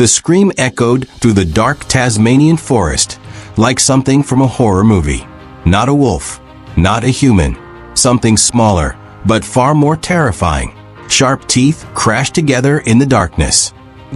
The scream echoed through the dark Tasmanian forest, like something from a horror movie. Not a wolf, not a human, something smaller, but far more terrifying. Sharp teeth crashed together in the darkness.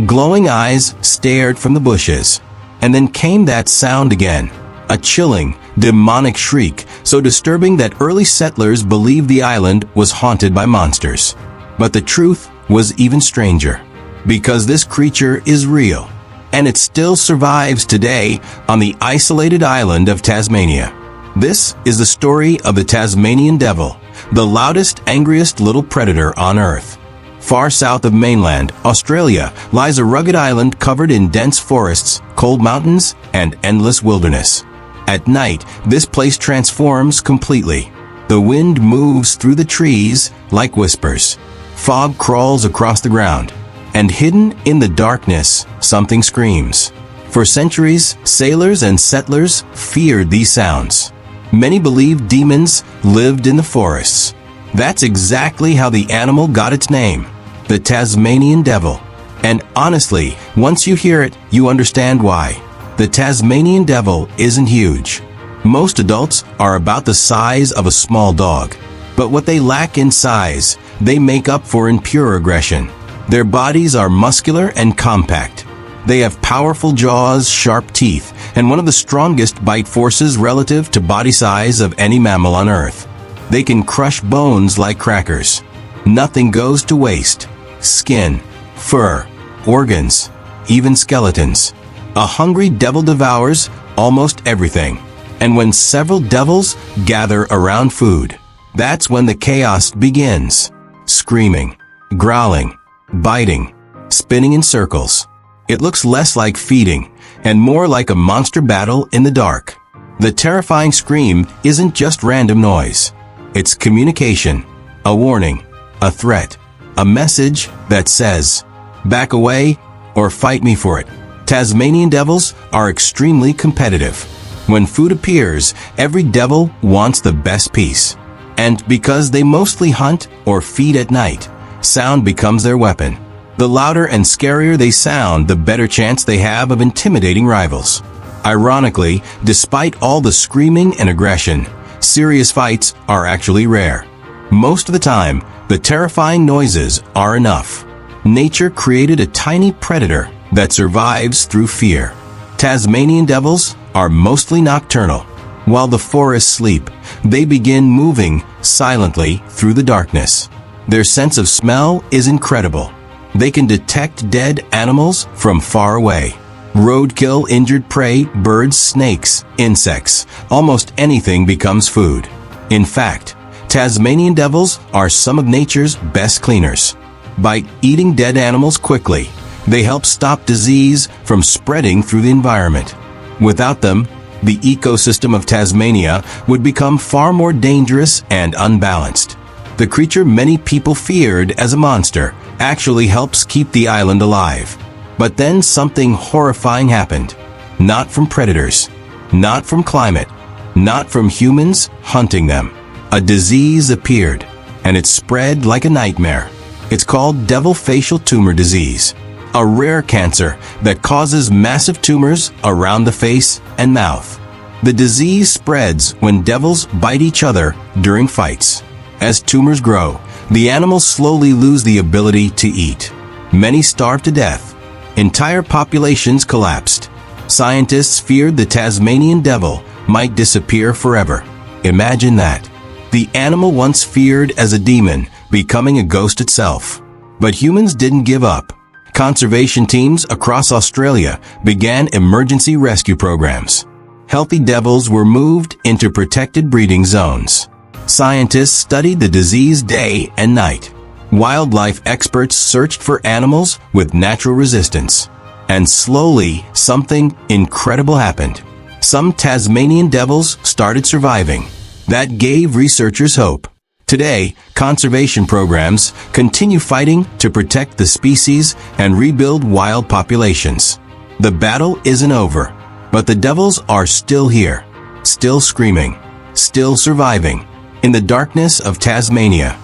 Glowing eyes stared from the bushes. And then came that sound again. A chilling, demonic shriek, so disturbing that early settlers believed the island was haunted by monsters. But the truth was even stranger. Because this creature is real. And it still survives today on the isolated island of Tasmania. This is the story of the Tasmanian Devil, the loudest, angriest little predator on Earth. Far south of mainland Australia lies a rugged island covered in dense forests, cold mountains, and endless wilderness. At night, this place transforms completely. The wind moves through the trees like whispers. Fog crawls across the ground. And hidden in the darkness, something screams. For centuries, sailors and settlers feared these sounds. Many believed demons lived in the forests. That's exactly how the animal got its name, the Tasmanian Devil. And honestly, once you hear it, you understand why. The Tasmanian Devil isn't huge. Most adults are about the size of a small dog. But what they lack in size, they make up for in pure aggression. Their bodies are muscular and compact. They have powerful jaws, sharp teeth, and one of the strongest bite forces relative to body size of any mammal on Earth. They can crush bones like crackers. Nothing goes to waste. Skin, fur, organs, even skeletons. A hungry devil devours almost everything. And when several devils gather around food, that's when the chaos begins. Screaming, growling, biting, spinning in circles. It looks less like feeding and more like a monster battle in the dark. The terrifying scream isn't just random noise. It's communication, a warning, a threat, a message that says, back away or fight me for it. Tasmanian devils are extremely competitive. When food appears, every devil wants the best piece. And because they mostly hunt or feed at night, sound becomes their weapon. The louder and scarier they sound, the better chance they have of intimidating rivals. Ironically, despite all the screaming and aggression, serious fights are actually rare. Most of the time, the terrifying noises are enough. Nature created a tiny predator that survives through fear. Tasmanian devils are mostly nocturnal. While the forests sleep, they begin moving silently through the darkness. Their sense of smell is incredible. They can detect dead animals from far away. Roadkill, injured prey, birds, snakes, insects. Almost anything becomes food. In fact, Tasmanian devils are some of nature's best cleaners. By eating dead animals quickly, they help stop disease from spreading through the environment. Without them, the ecosystem of Tasmania would become far more dangerous and unbalanced. The creature many people feared as a monster actually helps keep the island alive. But then something horrifying happened. Not from predators, not from climate, not from humans hunting them. A disease appeared, and it spread like a nightmare. It's called devil facial tumor disease, a rare cancer that causes massive tumors around the face and mouth. The disease spreads when devils bite each other during fights. As tumors grow, the animals slowly lose the ability to eat. Many starve to death. Entire populations collapsed. Scientists feared the Tasmanian devil might disappear forever. Imagine that. The animal once feared as a demon, becoming a ghost itself. But humans didn't give up. Conservation teams across Australia began emergency rescue programs. Healthy devils were moved into protected breeding zones. Scientists studied the disease day and night. Wildlife experts searched for animals with natural resistance. And slowly, something incredible happened. Some Tasmanian devils started surviving. That gave researchers hope. Today, conservation programs continue fighting to protect the species and rebuild wild populations. The battle isn't over, but the devils are still here, still screaming, still surviving. In the darkness of Tasmania,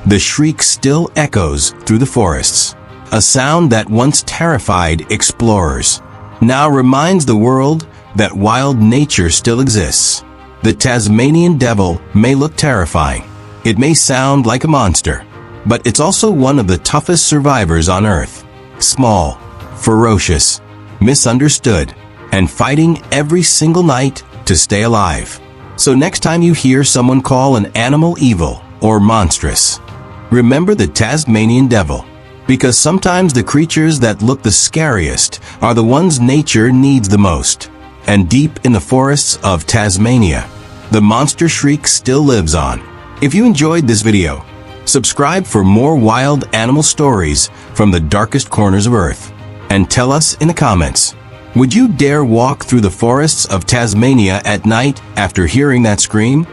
the shriek still echoes through the forests. a sound that once terrified explorers, now reminds the world that wild nature still exists. The Tasmanian Devil may look terrifying. It may sound like a monster, but it's also one of the toughest survivors on Earth. Small, ferocious, misunderstood, and fighting every single night to stay alive. So next time you hear someone call an animal evil or monstrous, remember the Tasmanian Devil, because sometimes the creatures that look the scariest are the ones nature needs the most. And deep in the forests of Tasmania, the monster shriek still lives on. If you enjoyed this video, subscribe for more wild animal stories from the darkest corners of Earth. And tell us in the comments, would you dare walk through the forests of Tasmania at night after hearing that scream?